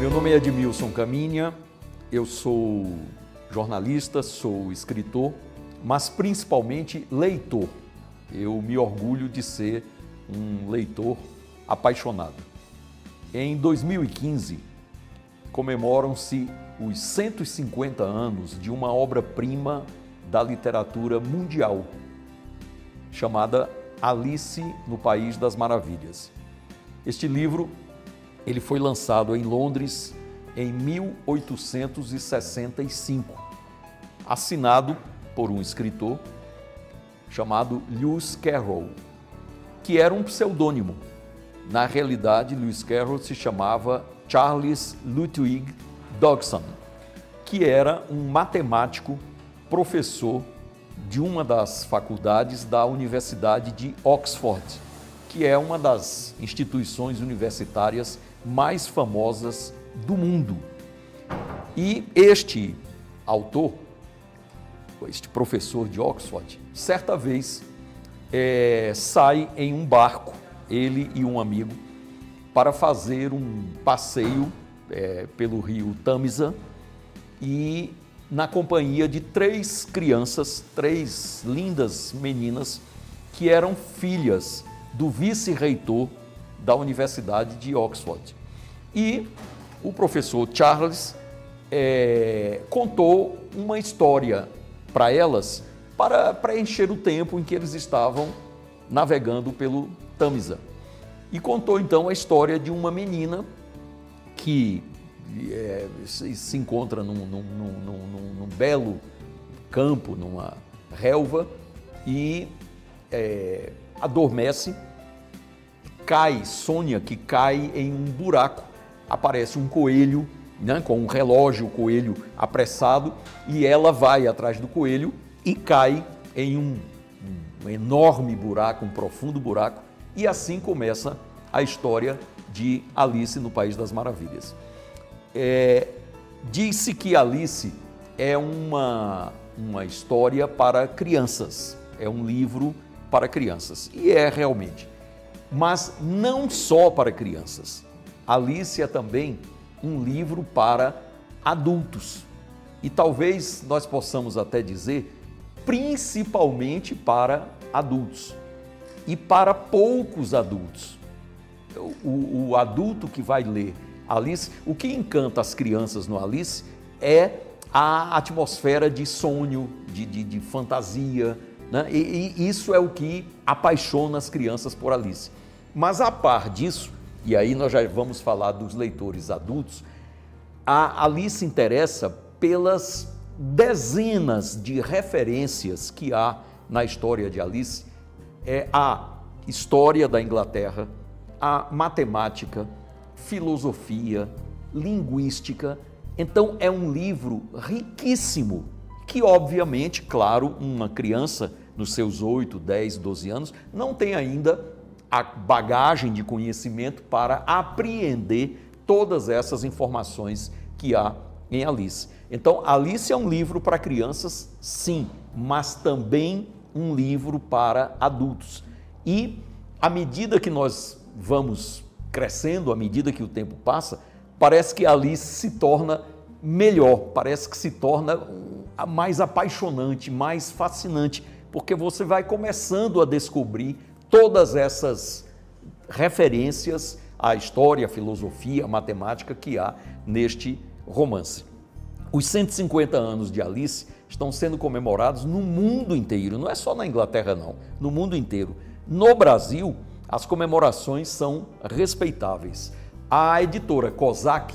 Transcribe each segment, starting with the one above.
Meu nome é Edmilson Caminha, eu sou jornalista, sou escritor, mas principalmente leitor. Eu me orgulho de ser um leitor apaixonado. Em 2015, comemoram-se os 150 anos de uma obra-prima da literatura mundial, chamada Alice no País das Maravilhas. Este livro ele foi lançado em Londres em 1865, assinado por um escritor chamado Lewis Carroll, que era um pseudônimo. Na realidade, Lewis Carroll se chamava Charles Ludwig Dodgson, que era um matemático, professor de uma das faculdades da Universidade de Oxford, que é uma das instituições universitárias mais famosas do mundo. E este autor, este professor de Oxford, certa vez sai em um barco, ele e um amigo, para fazer um passeio pelo rio Tâmisa e na companhia de três crianças, três lindas meninas que eram filhas do vice-reitor da Universidade de Oxford. E o professor Charles contou uma história para elas para preencher o tempo em que eles estavam navegando pelo Tâmisa. E contou então a história de uma menina que se encontra num belo campo, numa relva, e adormece, sonha que cai em um buraco, aparece um coelho, né, com um relógio, o coelho apressado, e ela vai atrás do coelho e cai em um enorme buraco, um profundo buraco, e assim começa a história de Alice no País das Maravilhas. Diz-se que Alice é uma história para crianças, é um livro para crianças, e é realmente. Mas não só para crianças. Alice é também um livro para adultos. E talvez nós possamos até dizer, principalmente para adultos. E para poucos adultos. O adulto que vai ler Alice, o que encanta as crianças no Alice é a atmosfera de sonho, de fantasia, né? E isso é o que apaixona as crianças por Alice. Mas a par disso, e aí nós já vamos falar dos leitores adultos, a Alice interessa pelas dezenas de referências que há na história de Alice, a história da Inglaterra, a matemática, filosofia, linguística. Então é um livro riquíssimo, que obviamente, claro, uma criança nos seus 8, 10, 12 anos não tem ainda a bagagem de conhecimento para apreender todas essas informações que há em Alice. Então, Alice é um livro para crianças, sim, mas também um livro para adultos. E à medida que nós vamos crescendo, à medida que o tempo passa, parece que Alice se torna melhor, parece que se torna mais apaixonante, mais fascinante, porque você vai começando a descobrir todas essas referências à história, à filosofia, à matemática que há neste romance. Os 150 anos de Alice estão sendo comemorados no mundo inteiro, não é só na Inglaterra não, no mundo inteiro. No Brasil, as comemorações são respeitáveis. A editora Kozak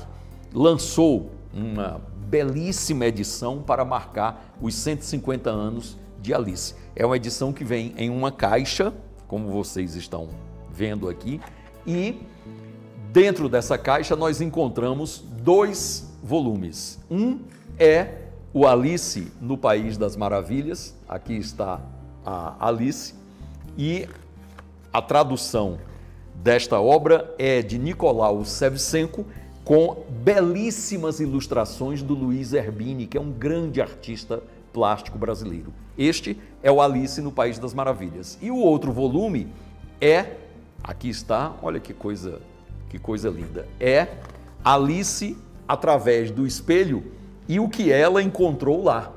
lançou uma belíssima edição para marcar os 150 anos de Alice. É uma edição que vem em uma caixa, como vocês estão vendo aqui, e dentro dessa caixa nós encontramos dois volumes. Um é o Alice no País das Maravilhas, aqui está a Alice, e a tradução desta obra é de Nicolau Shevchenko, com belíssimas ilustrações do Luiz Erbini, que é um grande artista plástico brasileiro. Este é o Alice no País das Maravilhas. E o outro volume aqui está, olha que coisa linda, é Alice através do espelho e o que ela encontrou lá,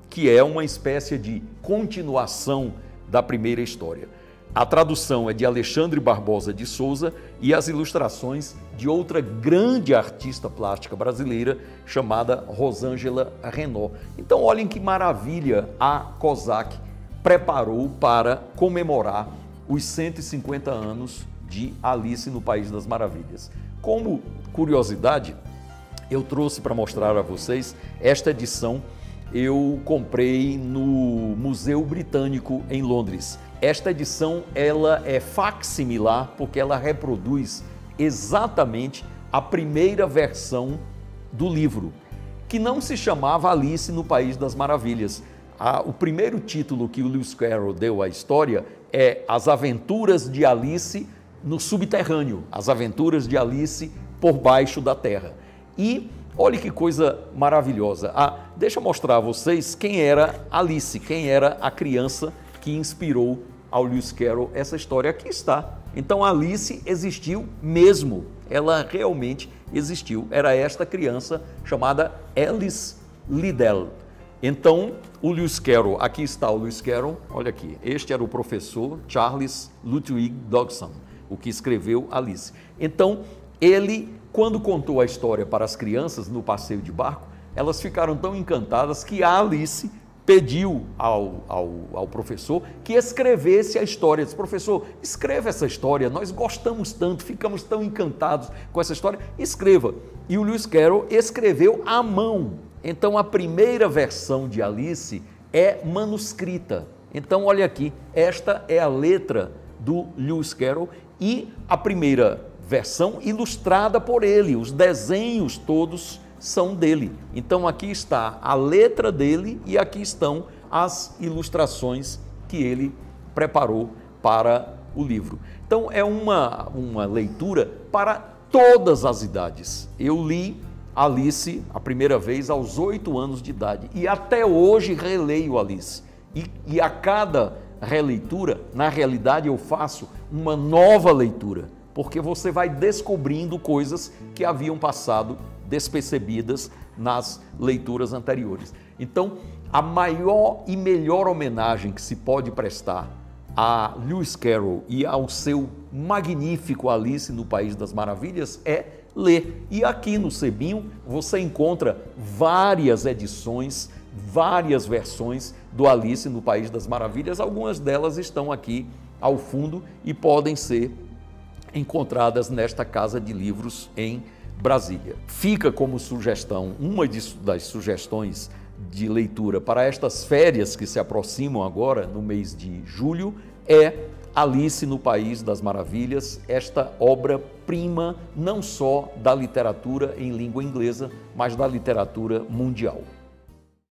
que é uma espécie de continuação da primeira história. A tradução é de Alexandre Barbosa de Souza e as ilustrações de outra grande artista plástica brasileira chamada Rosângela Renaud. Então olhem que maravilha a COSAC preparou para comemorar os 150 anos de Alice no País das Maravilhas. Como curiosidade, eu trouxe para mostrar a vocês esta edição. Eu comprei no Museu Britânico em Londres. Esta edição ela é facsimilar porque ela reproduz exatamente a primeira versão do livro, que não se chamava Alice no País das Maravilhas. O primeiro título que o Lewis Carroll deu à história é As Aventuras de Alice no Subterrâneo, As Aventuras de Alice por Baixo da Terra. E olha que coisa maravilhosa. Deixa eu mostrar a vocês quem era Alice, quem era a criança que inspirou ao Lewis Carroll essa história. Aqui está. Então Alice existiu mesmo, ela realmente existiu. Era esta criança chamada Alice Liddell. Então o Lewis Carroll, aqui está o Lewis Carroll, olha aqui, este era o professor Charles Lutwidge Dodgson, o que escreveu Alice. Então ele, quando contou a história para as crianças no passeio de barco, elas ficaram tão encantadas que a Alice pediu ao professor que escrevesse a história. Disse: professor, escreva essa história, nós gostamos tanto, ficamos tão encantados com essa história, escreva. E o Lewis Carroll escreveu à mão. Então a primeira versão de Alice é manuscrita. Então olha aqui, esta é a letra do Lewis Carroll e a primeira versão ilustrada por ele, os desenhos todos são dele. Então aqui está a letra dele e aqui estão as ilustrações que ele preparou para o livro. Então é uma leitura para todas as idades. Eu li Alice a primeira vez aos 8 anos de idade e até hoje releio Alice. E a cada releitura, na realidade eu faço uma nova leitura, porque você vai descobrindo coisas que haviam passado despercebidas nas leituras anteriores. Então, a maior e melhor homenagem que se pode prestar a Lewis Carroll e ao seu magnífico Alice no País das Maravilhas é ler. E aqui no Sebinho você encontra várias edições, várias versões do Alice no País das Maravilhas. Algumas delas estão aqui ao fundo e podem ser encontradas nesta casa de livros em Brasília. Fica como sugestão, uma das sugestões de leitura para estas férias que se aproximam agora, no mês de julho, é Alice no País das Maravilhas, esta obra-prima não só da literatura em língua inglesa, mas da literatura mundial.